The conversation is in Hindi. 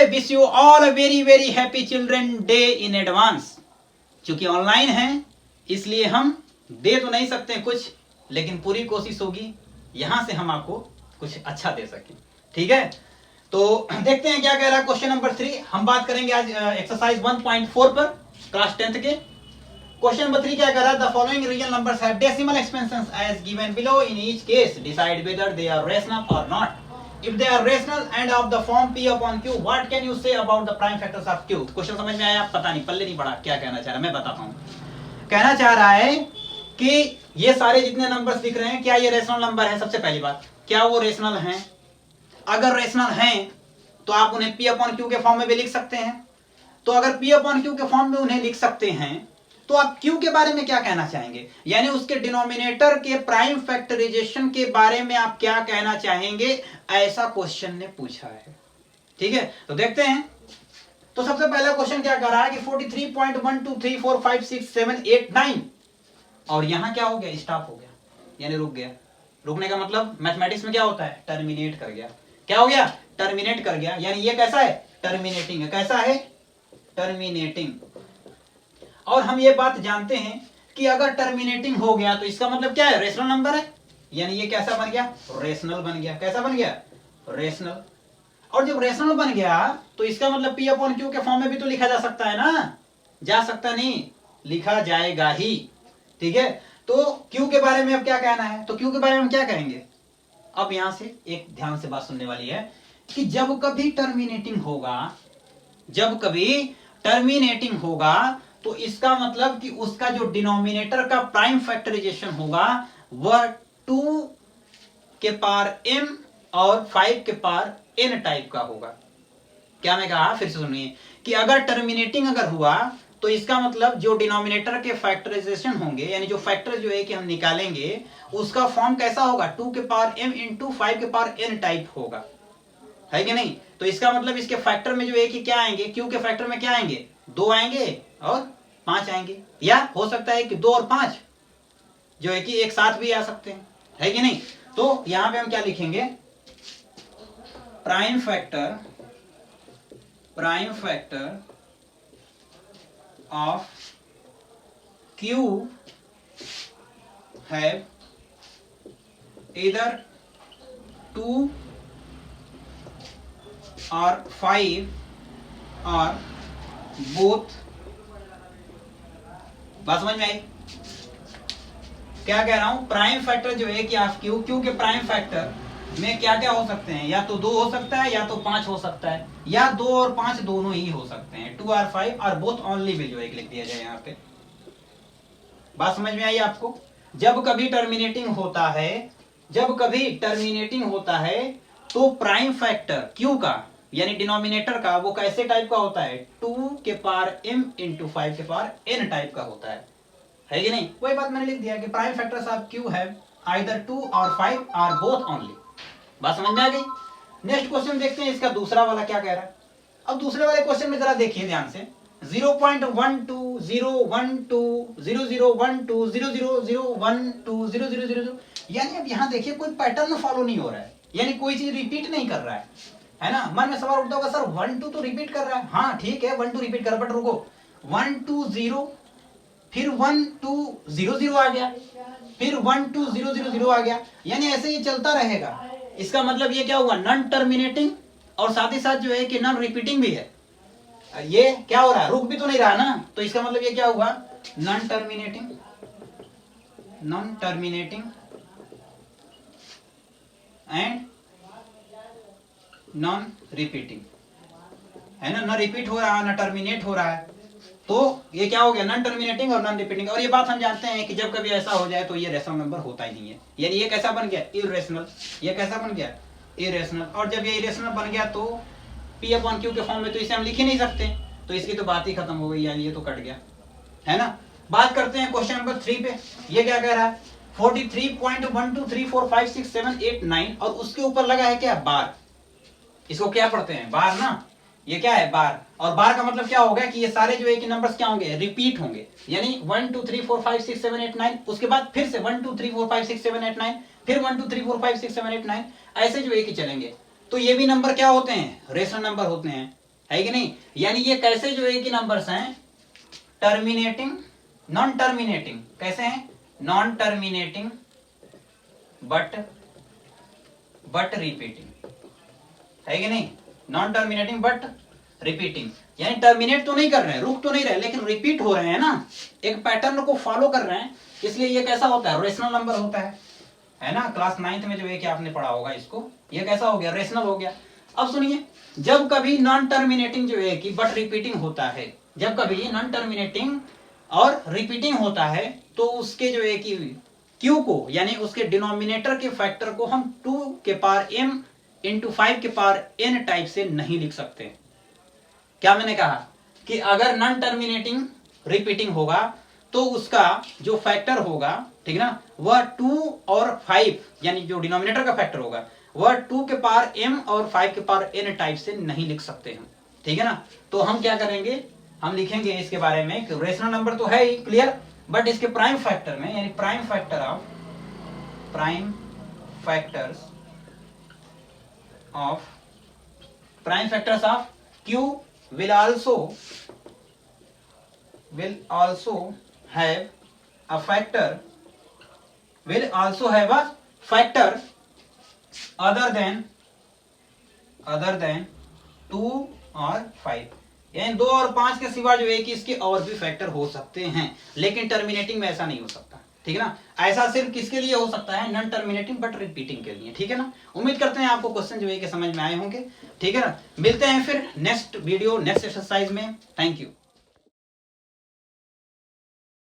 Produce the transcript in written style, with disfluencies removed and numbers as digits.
Wish you all a very very happy children day in advance. क्योंकि ऑनलाइन है इसलिए हम दे तो नहीं सकते कुछ, लेकिन पूरी कोशिश होगी यहां से हम आपको कुछ अच्छा दे सकें। ठीक है, तो देखते हैं क्या कह रहा है क्वेश्चन नंबर 3। हम बात करेंगे आज एक्सरसाइज 1.4 पर, क्लास 10th के। क्वेश्चन नंबर 3 क्या कह रहा है? The following real numbers have decimal expansions as given below, in each case decide whether they are rational और not. If they are rational and of the form p upon q, what can you say about the prime factors of q? Question समझ में आया? पता नहीं, पल्ले नहीं पड़ा, क्या कहना चाह रहा है मैं बताता हूं। कहना चाह रहा है कि ये सारे जितने नंबर्स दिख रहे हैं, क्या ये रेशनल नंबर है? सबसे पहली बात, क्या वो रेशनल हैं? अगर रेशनल हैं तो आप उन्हें p अपॉन q के फॉर्म में भी लिख सकते हैं। तो अगर p अपॉन q के फॉर्म में उन्हें लिख सकते हैं तो आप q के बारे में क्या कहना चाहेंगे? यानी उसके डिनोमिनेटर के प्राइम फैक्टराइजेशन के बारे में आप क्या कहना चाहेंगे? ऐसा क्वेश्चन ने पूछा है। ठीक है, तो देखते हैं। तो सबसे पहला क्वेश्चन क्या कर रहा है कि 43.123456789, और यहां क्या हो गया? स्टॉप हो गया, यानी रुक गया। रुकने का मतलब मैथमेटिक्स में क्या होता है? टर्मिनेट कर गया। क्या हो गया? टर्मिनेट कर गया। यानी ये कैसा है? टर्मिनेटिंग है। कैसा है? टर्मिनेटिंग। और हम ये बात जानते हैं कि अगर टर्मिनेटिंग हो गया तो इसका मतलब क्या है? रेशनल नंबर है। यानी ये कैसा बन गया? रेशनल बन गया। कैसा बन गया? रेशनल। और जब रेशनल बन गया तो इसका मतलब p अपॉन q के फॉर्म में भी तो लिखा जा सकता है ना? जा सकता नहीं, लिखा जाएगा ही। ठीक है, तो q के बारे में अब क्या कहना है? तो q के बारे में हम क्या कहेंगे? अब यहां से एक ध्यान से बात सुनने वाली है कि जब कभी टर्मिनेटिंग होगा, जब कभी टर्मिनेटिंग होगा तो इसका मतलब कि उसका जो डिनोमिनेटर का प्राइम फैक्टराइजेशन होगा वह 2 के पावर m और 5 के पावर n टाइप का होगा। क्या मैं कहा? फिर से सुनिए कि अगर टर्मिनेटिंग अगर हुआ तो इसका मतलब जो डिनोमिनेटर के फैक्टराइजेशन होंगे, यानी जो फैक्टर जो है कि हम निकालेंगे, उसका फॉर्म कैसा होगा? 2 के पावर m इंटू 5 के पावर n टाइप होगा, है कि नहीं? तो इसका मतलब इसके फैक्टर में जो है कि क्या आएंगे? q के फैक्टर में क्या आएंगे? 2 आएंगे और 5 आएंगे, या हो सकता है कि 2 और 5 जो है कि एक साथ भी आ सकते हैं, है कि नहीं? तो यहां पे हम क्या लिखेंगे? Prime factor of q have either 2 or 5 or both। बात समझ में आई? क्या कह रहा हूं? प्राइम फैक्टर जो है कि आप q के प्राइम फैक्टर में क्या क्या हो सकते हैं? या तो 2 हो सकता है, या तो 5 हो सकता है, या 2 और 5 दोनों ही हो सकते हैं। 2 और 5 और बोथ ओनली भी जो है लिख दिया जाए यहाँ पे। बात समझ में आई आपको? जब कभी टर्मिनेटिंग होता है, जब कभी टर्मिनेटिंग होता है तो प्राइम फैक्टर q का, यानी डिनोमिनेटर का, वो कैसे टाइप का होता है? 2 के पावर m इंटू 5 के पावर n टाइप का होता है कि नहीं? वही बात मैंने लिख दिया कि prime factors of q have either 2 और 5 और बोथ ओनली। बात समझ में आ गई? नेक्स्ट क्वेश्चन देखते हैं, इसका दूसरा वाला क्या कह रहा है। अब दूसरे वाले क्वेश्चन में जरा देखिए ध्यान से। 0.120120012000120000, यानी अब यहाँ देखिए कोई पैटर्न फॉलो नहीं हो रहा है, यानी कोई चीज रिपीट नहीं कर रहा है ना? मन में सवाल उठता होगा, सर 1 2 तो रिपीट कर रहा है। हाँ ठीक है, 1 2 रिपीट कर, बट रुको, 1 2 0, फिर 1 2 0 0 आ गया, फिर 1 2 0 0 0 आ गया, यानी ऐसे ही चलता रहेगा। इसका मतलब ये क्या हुआ? नॉन टर्मिनेटिंग, और साथ ही साथ जो है कि नॉन रिपीटिंग भी है। ये क्या हो रहा है? रुक भी तो नहीं रहा ना, तो इसका मतलब ये क्या हुआ? Non terminating and non repeating, है ना? ना रिपीट हो रहा है, ना टर्मिनेट हो रहा है, तो ये क्या हो गया? नॉन टर्मिनेटिंग और नॉन रिपीटिंग। और ये बात हम जानते हैं कि जब कभी ऐसा हो जाए तो ये रेशनल नंबर होता ही नहीं है, यानी ये कैसा बन गया? इरेशनल। ये कैसा बन गया? इरेशनल। और जब ये इरेशनल बन गया तो p अपॉन q के फॉर्म में तो इसे हम लिख ही नहीं सकते, तो इसकी तो बात ही खत्म हो गई, यानी ये तो कट गया, है ना? बात करते हैं क्वेश्चन नंबर 3 पे। ये क्या कह रहा है? 43.123456789, और उसके ऊपर लगा है क्या? बार। इसको क्या पढ़ते हैं? बार ना? ये क्या है? बार। और बार का मतलब क्या होगा कि ये सारे जो है कि नंबर्स क्या होंगे? रिपीट होंगे, यानी 1 2 3 4 5 6 7 8 9, उसके बाद फिर से 1 2 3 4 5 6 7 8 9, फिर 1 2 3 4 5 6 7 8 9, ऐसे जो है कि चलेंगे। तो ये भी नंबर क्या होते हैं? रेशनल नंबर होते हैं। है कि नहीं। यानी ये कैसे जो है कि नंबर्स हैं, टर्मिनेटिंग, नॉन टर्मिनेटिंग, कैसे हैं, नॉन टर्मिनेटिंग बट रिपीटिंग, है कि नहीं, नॉन टर्मिनेटिंग बट रिपीटिंग, यानी टर्मिनेट तो नहीं कर रहे हैं, रुक तो नहीं रहे, लेकिन रिपीट हो रहे हैं ना, एक पैटर्न को फॉलो कर रहे हैं, इसलिए ये कैसा होता है, रेशनल नंबर होता है ना। क्लास 9th में जो है कि आपने पढ़ा होगा इसको, ये कैसा हो गया, रेशनल हो गया। अब सुनिए, जब कभी नॉन टर्मिनेटिंग जो है कि बट रिपीटिंग होता है, जब कभी नॉन टर्मिनेटिंग और रिपीटिंग होता है, तो उसके जो है कि क्यू को, यानी उसके डिनोमिनेटर के फैक्टर को हम 2 के पावर m इंटू 5 के पावर n टाइप से नहीं लिख सकते। क्या मैंने कहा कि अगर नॉन टर्मिनेटिंग रिपीटिंग होगा तो उसका जो फैक्टर होगा, ठीक ना, वह 2 और 5, यानी जो डिनोमिनेटर का फैक्टर होगा वह 2 के पावर m और 5 के पावर n टाइप से नहीं लिख सकते हम, ठीक है ना। तो हम क्या करेंगे, हम लिखेंगे इसके बारे में कि रेशनल नंबर तो है ही क्लियर, बट इसके प्राइम फैक्टर में, यानी prime factors of q will also have a factor other than 2 और 5, यानी 2 और 5 के सिवा जो है कि इसके और भी फैक्टर हो सकते हैं, लेकिन टर्मिनेटिंग में ऐसा नहीं हो सकता, ठीक है ना। ऐसा सिर्फ किसके लिए हो सकता है, नॉन टर्मिनेटिंग बट रिपीटिंग के लिए, ठीक है ना। उम्मीद करते हैं आपको क्वेश्चन जो है कि समझ में आए होंगे, ठीक है ना। मिलते हैं फिर नेक्स्ट वीडियो, नेक्स्ट एक्सरसाइज में। Thank you.